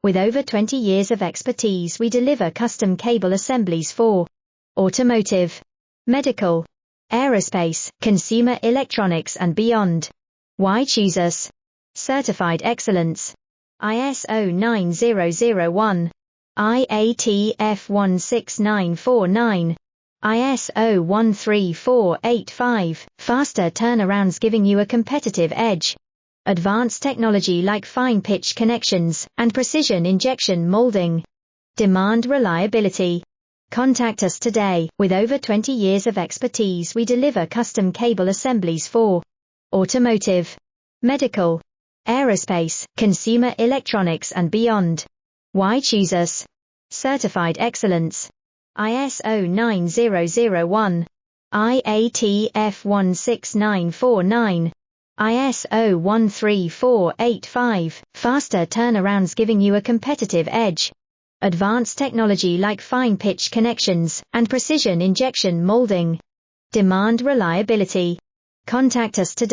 With over 20 years of expertise, we deliver custom cable assemblies for automotive, medical, aerospace, consumer electronics and beyond. Why choose us? Certified excellence. ISO 9001, IATF 16949, ISO 13485, faster turnarounds giving you a competitive edge. Advanced technology like fine pitch connections and precision injection molding. Demand reliability. Contact us today. With over 20 years of expertise, we deliver custom cable assemblies for automotive, medical, aerospace, consumer electronics and beyond. Why choose us? Certified excellence. ISO 9001, IATF 16949, ISO 13485, faster turnarounds giving you a competitive edge. Advanced technology like fine pitch connections and precision injection molding. Demand reliability. Contact us today.